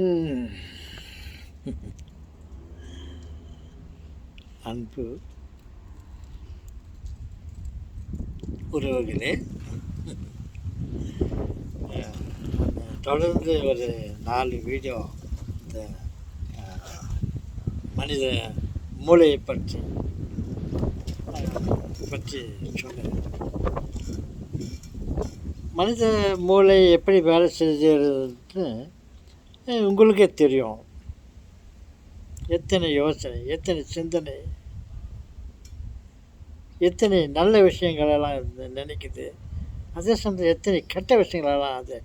ம். அன்பு உறவுகளே, தொடர்ந்து ஒரு 4 வீடியோ இந்த மனித மூளையை பற்றி சொன்னேன். மனித மூளை எப்படி வேலை செய்கிறதுன்னு உங்களுக்கே தெரியும். எத்தனை யோசனை, எத்தனை சிந்தனை, எத்தனை நல்ல விஷயங்களெல்லாம் நினைக்குது, அதே சமயம் எத்தனை கெட்ட விஷயங்களெல்லாம் அது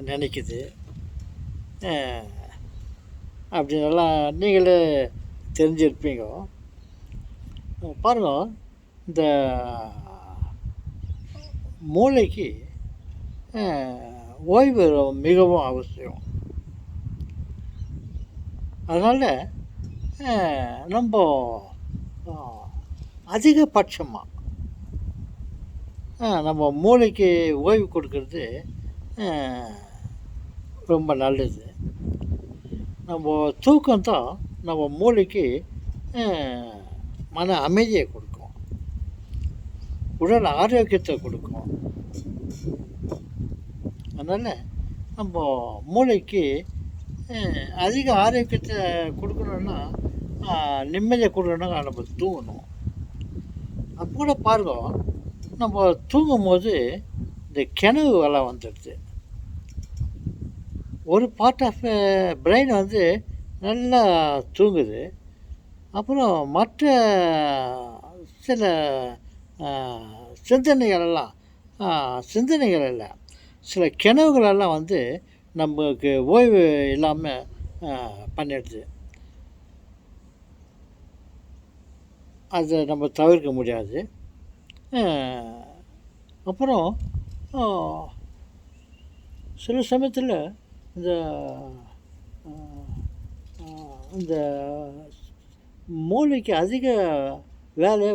நினைக்குது அப்படின்னெல்லாம் நீங்களே தெரிஞ்சிருப்பீங்க. பாருங்க, இந்த மூளைக்கு ஓய்வு மிகவும் அவசியம். அதனால் நம்ம அதிகபட்சமாக நம்ம மூளைக்கு ஓய்வு கொடுக்கறது ரொம்ப நல்லது. நம்ம தூக்கம்தான் நம்ம மூளைக்கு மன அமைதியை கொடுக்கும், உடல் ஆரோக்கியத்தை கொடுக்கும். அதனால் நம்ம மூளைக்கு அதிக ஆரோக்கியத்தை கொடுக்கணுன்னா, நிம்மதியை கொடுக்கணுன்னா நம்ம தூங்கணும். அப்போ கூட பாருங்க, நம்ம தூங்கும் போது இந்த கனவு எல்லாம் வந்துடுது. ஒரு பார்ட் ஆஃப் பிரெயின் வந்து நல்லா தூங்குது. அப்புறம் மற்ற சில சிந்தனைகள் இல்லை, சில கனவுகளெல்லாம் வந்து நமக்கு ஓய்வு இல்லாமல் பண்ணிடுது. அதை நம்ம தவிர்க்க முடியாது. அப்புறம் சில சமயத்தில் இந்த மூளைக்கு அதிக வேலை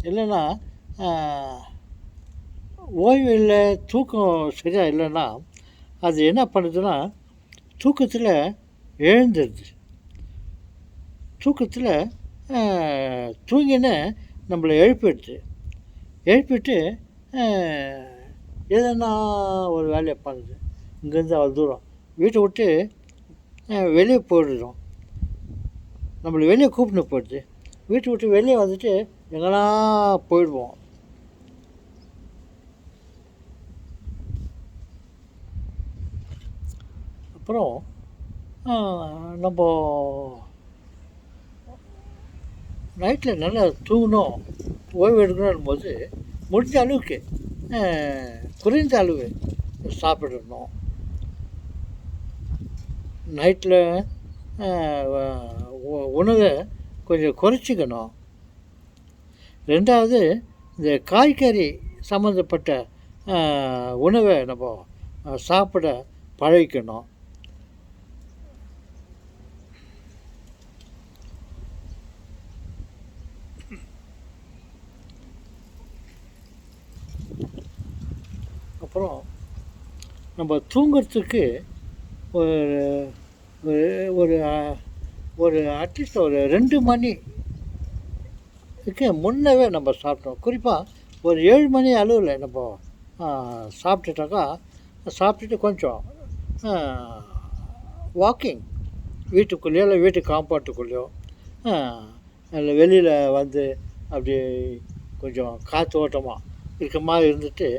இல்லைன்னா ஓய்வு இல்லை, தூக்கம் சரியாக இல்லைன்னா அது என்ன பண்ணுதுன்னா, தூக்கத்தில் எழுந்துடுது. தூக்கத்தில் தூங்கின நம்மளை எழுப்பிட்டு எதனா ஒரு வேலையை பண்ணுது. இங்கேருந்து அவ்வளோ தூரம் வீட்டை விட்டு வெளியே போயிடுறோம். நம்மளை வெளியே கூப்பிட்டு போயிடுது. வீட்டை விட்டு வெளியே வந்துட்டு எங்கன்னா போயிடுவோம். அப்புறம் நம்ம நைட்டில் நல்லா தூங்கணும், ஓய்வு எடுக்கணும் போது முடிஞ்ச அளவுக்கு குறைந்த அளவு சாப்பிடணும். நைட்டில் உணவை கொஞ்சம் குறைச்சிக்கணும். 2வது, இந்த காய்கறி சம்மந்தப்பட்ட உணவை நம்ம சாப்பிட பழகிக்கணும். அப்புறம் நம்ம தூங்குறதுக்கு ஒரு அட்லீஸ்ட் ஒரு 2 மணிக்கு முன்னவே நம்ம சாப்பிட்டோம். குறிப்பாக ஒரு 7 மணி அளவில் நம்ம சாப்பிட்டுட்டு கொஞ்சம் வாக்கிங், வீட்டுக்குள்ளேயோ இல்லை வீட்டு காம்பவுண்டுக்குள்ளேயோ இல்லை வெளியில் வந்து அப்படி கொஞ்சம் காற்று ஓட்டமாக இருக்க மாதிரி இருந்துட்டு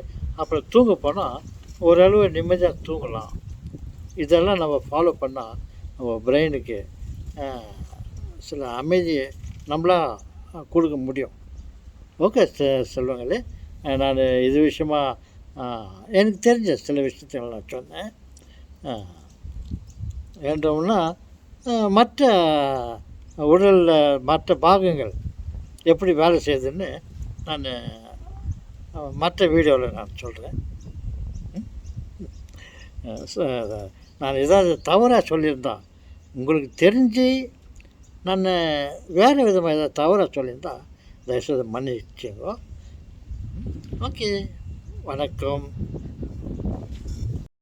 அப்புறம் தூங்க போனால் ஓரளவு நிம்மதியாக தூங்கலாம். இதெல்லாம் நம்ம ஃபாலோ பண்ணால் நம்ம பிரெயினுக்கு சில அமைதியை நம்மளாக கொடுக்க முடியும். ஓகே செல்வங்களே, நான் இது விஷயமாக எனக்கு தெரிஞ்ச சில விஷயத்தை நான் சொன்னேன். வேண்டோம்னா மற்ற உடலில் மற்ற பாகங்கள் எப்படி வேலை செய்யுதுன்னு நான் மற்ற வீடியோவில் நான் சொல்கிறேன். நான் ஏதாவது தவறாக சொல்லியிருந்தேன், உங்களுக்கு தெரிஞ்சு நான் வேறு விதமாக ஏதாவது தவறாக சொல்லியிருந்தால் தயவுசெய்து மன்னிச்சுங்க. ஓகே, வணக்கம்.